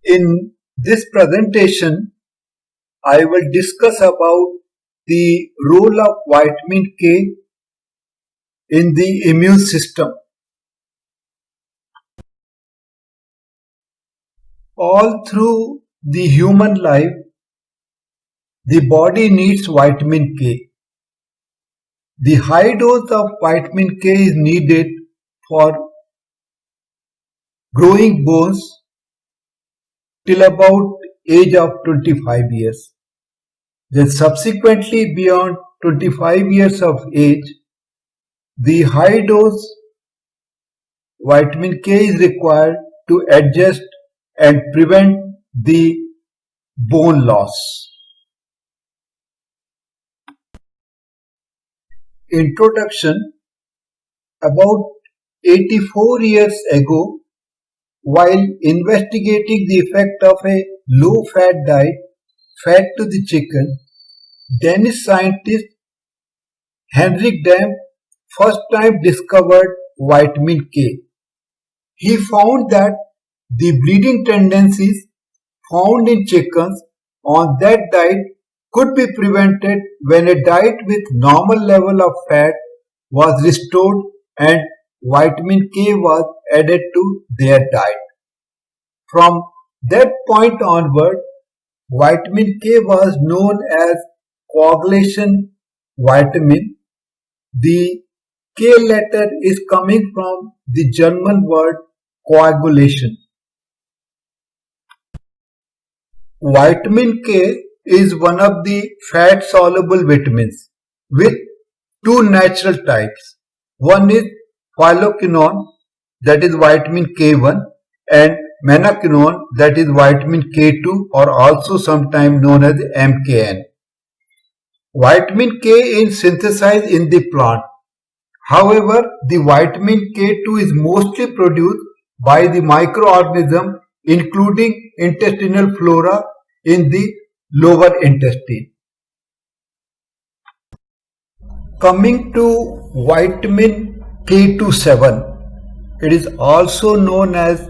In this presentation, I will discuss about the role of vitamin K in the immune system. All through the human life, the body needs vitamin K. The high dose of vitamin K is needed for growing bones till about age of 25 years. Then subsequently beyond 25 years of age, the high dose vitamin K is required to adjust and prevent the bone loss. Introduction. About 84 years ago, while investigating the effect of a low-fat diet, fed to the chicken, Danish scientist Henrik Dam first time discovered vitamin K. He found that the breeding tendencies found in chickens on that diet could be prevented when a diet with normal level of fat was restored and vitamin K was added to their diet. From that point onward, vitamin K was known as coagulation vitamin. The K letter is coming from the German word coagulation. Vitamin K is one of the fat soluble vitamins with two natural types. One is phyloquinone, that is vitamin K1, and menaquinone, that is vitamin K2, or also sometimes known as MKN. Vitamin K is synthesized in the plant. However, the vitamin K2 is mostly produced by the microorganism, including intestinal flora in the lower intestine. Coming to vitamin K27, it is also known as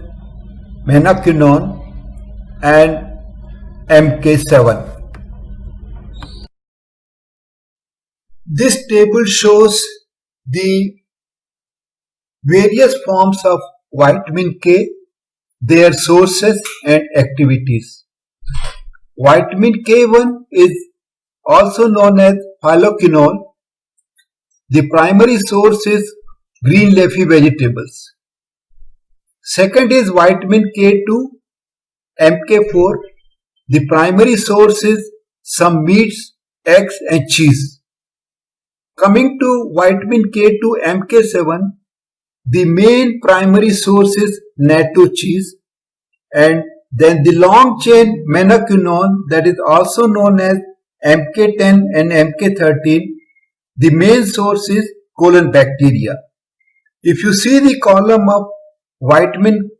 menaquinone and MK7. This table shows the various forms of vitamin K, their sources and activities. Vitamin K1 is also known as phyloquinone. The primary source is green leafy vegetables. Second is vitamin K2, MK4. The primary source is some meats, eggs and cheese. Coming to vitamin K2, MK7, the main primary source is natto cheese, and then the long chain menaquinone, that is also known as MK10 and MK13, the main source is colon bacteria. If you see the column of vitamin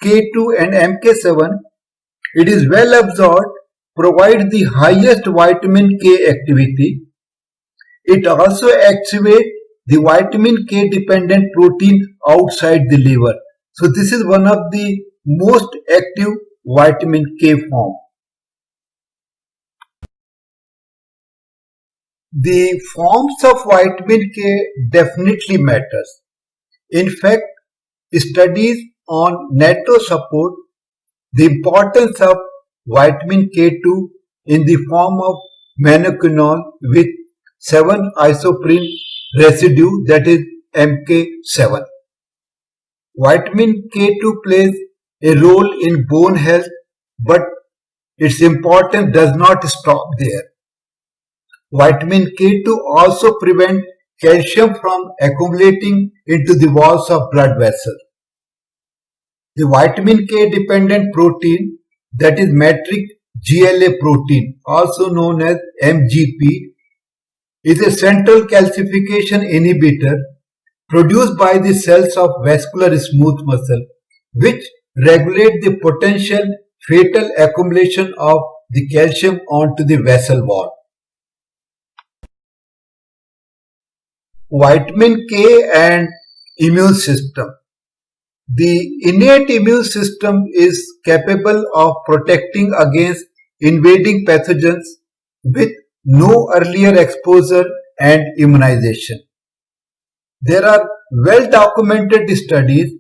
K2 and MK7, it is well absorbed, provides the highest vitamin K activity. It also activates the vitamin K dependent protein outside the liver. So this is one of the most active vitamin K form. The forms of vitamin K definitely matters. In fact, studies on natto support the importance of vitamin K2 in the form of menaquinone with 7-isoprene residue, that is MK7. Vitamin K2 plays a role in bone health, but its importance does not stop there. Vitamin K2 also prevents calcium from accumulating into the walls of blood vessels. The vitamin K dependent protein, that is matrix GLA protein, also known as MGP, is a central calcification inhibitor produced by the cells of vascular smooth muscle, which regulate the potential fatal accumulation of the calcium onto the vessel wall. Vitamin K and immune system. The innate immune system is capable of protecting against invading pathogens with no earlier exposure and immunization. There are well documented studies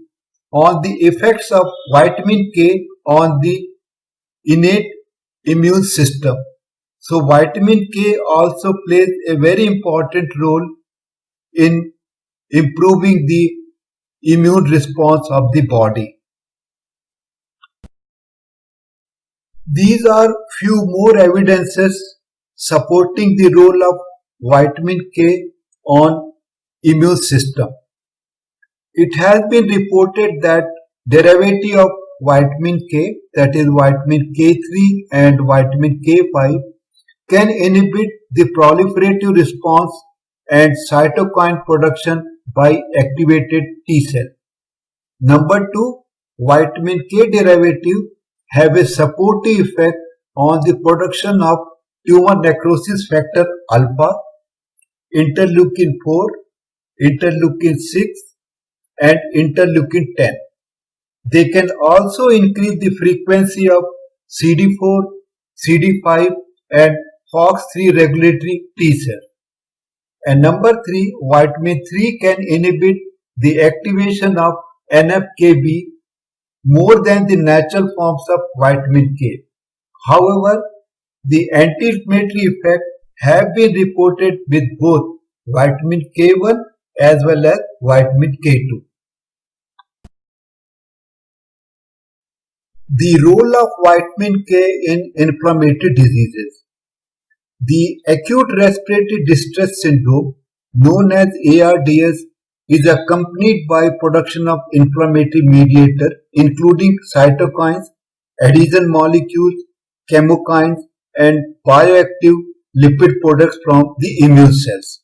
on the effects of vitamin K on the innate immune system. So, vitamin K also plays a very important role in improving the immune response of the body. These are few more evidences supporting the role of vitamin K on immune system. It has been reported that derivative of vitamin K, that is vitamin K3 and vitamin K5, can inhibit the proliferative response and cytokine production by activated T cell. Number 2, vitamin K derivative have a supportive effect on the production of tumor necrosis factor alpha, interleukin 4, interleukin 6 and interleukin 10. They can also increase the frequency of CD4, CD5 and FOX3 regulatory T cells. And number 3, vitamin 3 can inhibit the activation of NF-κB more than the natural forms of vitamin K. However, the anti-inflammatory effects have been reported with both vitamin K1 as well as vitamin K2. The role of vitamin K in inflammatory diseases. The acute respiratory distress syndrome, known as ARDS, is accompanied by production of inflammatory mediator including cytokines, adhesion molecules, chemokines, and bioactive lipid products from the immune cells.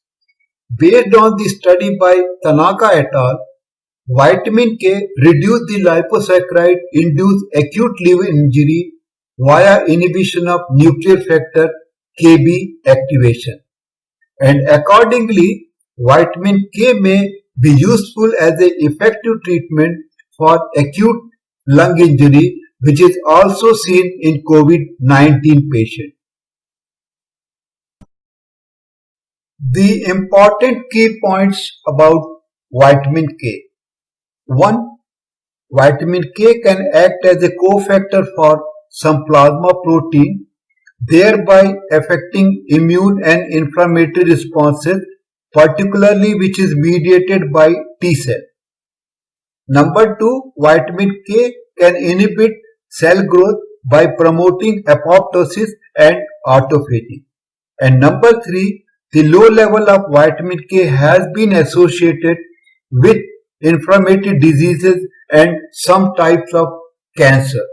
Based on the study by Tanaka et al., vitamin K reduced the liposaccharide-induced acute liver injury via inhibition of nuclear factor Kb activation. And accordingly, vitamin K may be useful as an effective treatment for acute lung injury, which is also seen in COVID-19 patients. The important key points about vitamin K. 1. Vitamin K can act as a cofactor for some plasma protein, thereby affecting immune and inflammatory responses, particularly which is mediated by T cell. Number 2, vitamin K can inhibit cell growth by promoting apoptosis and autophagy. And number 3, the low level of vitamin K has been associated with inflammatory diseases and some types of cancer.